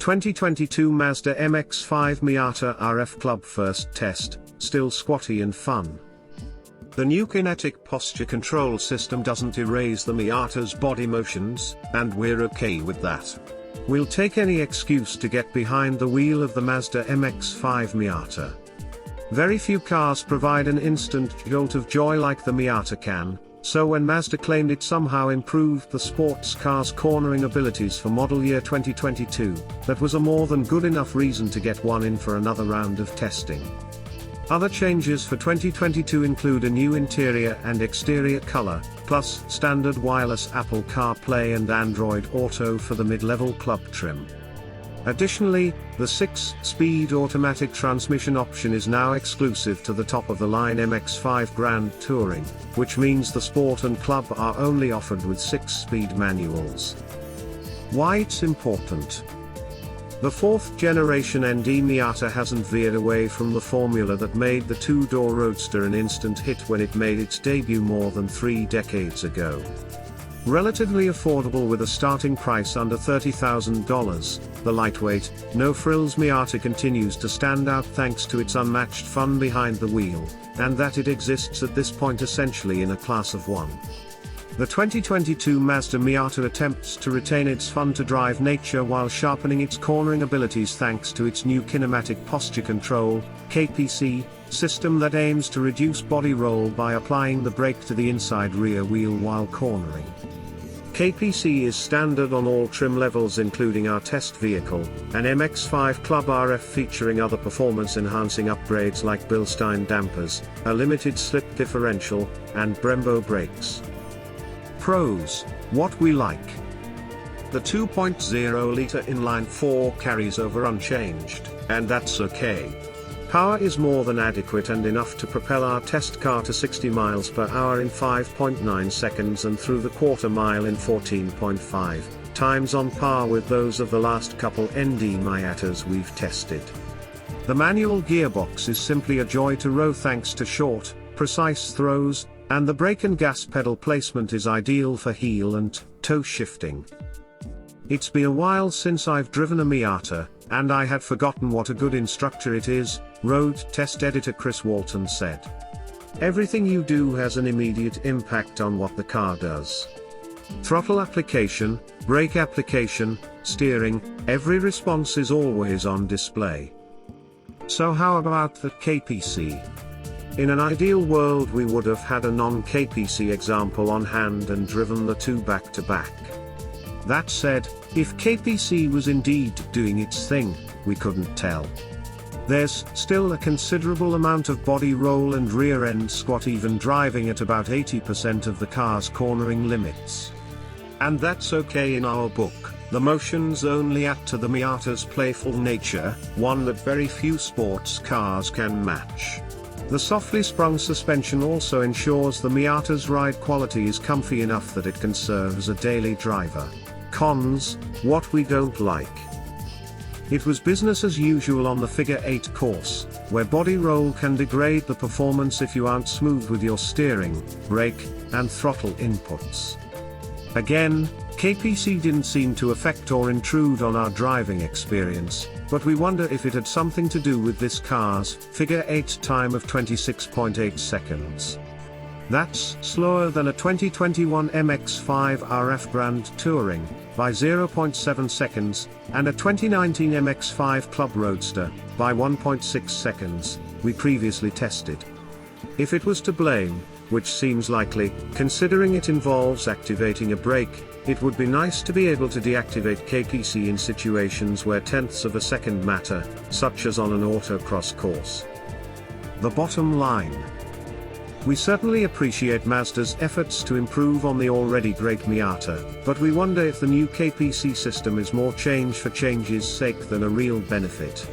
2022 Mazda MX-5 Miata RF Club first test, still squatty and fun. The new kinetic posture control system doesn't erase the Miata's body motions, and we're okay with that. We'll take any excuse to get behind the wheel of the Mazda MX-5 Miata. Very few cars provide an instant jolt of joy like the Miata can, so when Mazda claimed it somehow improved the sports car's cornering abilities for model year 2022, that was a more than good enough reason to get one in for another round of testing. Other changes for 2022 include a new interior and exterior color, plus standard wireless Apple CarPlay and Android Auto for the mid-level club trim. Additionally, the 6-speed automatic transmission option is now exclusive to the top-of-the-line MX-5 Grand Touring, which means the Sport and Club are only offered with 6-speed manuals. Why it's important? The 4th generation ND Miata hasn't veered away from the formula that made the two-door roadster an instant hit when it made its debut more than 3 decades ago. Relatively affordable with a starting price under $30,000, the lightweight, no-frills Miata continues to stand out thanks to its unmatched fun behind the wheel, and that it exists at this point essentially in a class of one. The 2022 Mazda Miata attempts to retain its fun-to-drive nature while sharpening its cornering abilities thanks to its new kinematic posture control (KPC) system that aims to reduce body roll by applying the brake to the inside rear wheel while cornering. KPC is standard on all trim levels including our test vehicle, an MX-5 Club RF featuring other performance-enhancing upgrades like Bilstein dampers, a limited slip differential, and Brembo brakes. Pros: what we like. The 2.0-liter inline-4 carries over unchanged, and that's okay. Power is more than adequate and enough to propel our test car to 60 miles per hour in 5.9 seconds and through the quarter mile in 14.5 times, on par with those of the last couple ND Miatas we've tested. The manual gearbox is simply a joy to row thanks to short, precise throws, and the brake and gas pedal placement is ideal for heel and toe shifting. It's been a while since I've driven a Miata, and I had forgotten what a good instructor it is, road test editor Chris Walton said. Everything you do has an immediate impact on what the car does. Throttle application, brake application, steering, every response is always on display. So how about the KPC? In an ideal world we would have had a non-KPC example on hand and driven the two back to back. That said, if KPC was indeed doing its thing, we couldn't tell. There's still a considerable amount of body roll and rear end squat even driving at about 80% of the car's cornering limits. And that's okay in our book. The motions only add to the Miata's playful nature, one that very few sports cars can match. The softly sprung suspension also ensures the Miata's ride quality is comfy enough that it can serve as a daily driver. Cons: what we don't like. It was business as usual on the Figure 8 course, where body roll can degrade the performance if you aren't smooth with your steering, brake, and throttle inputs. Again, KPC didn't seem to affect or intrude on our driving experience, but we wonder if it had something to do with this car's Figure 8 time of 26.8 seconds. That's slower than a 2021 MX-5 RF Grand Touring, by 0.7 seconds, and a 2019 MX-5 Club Roadster, by 1.6 seconds, we previously tested. If it was to blame, which seems likely, considering it involves activating a brake, it would be nice to be able to deactivate KPC in situations where tenths of a second matter, such as on an autocross course. The bottom line. We certainly appreciate Mazda's efforts to improve on the already great Miata, but we wonder if the new KPC system is more change for change's sake than a real benefit.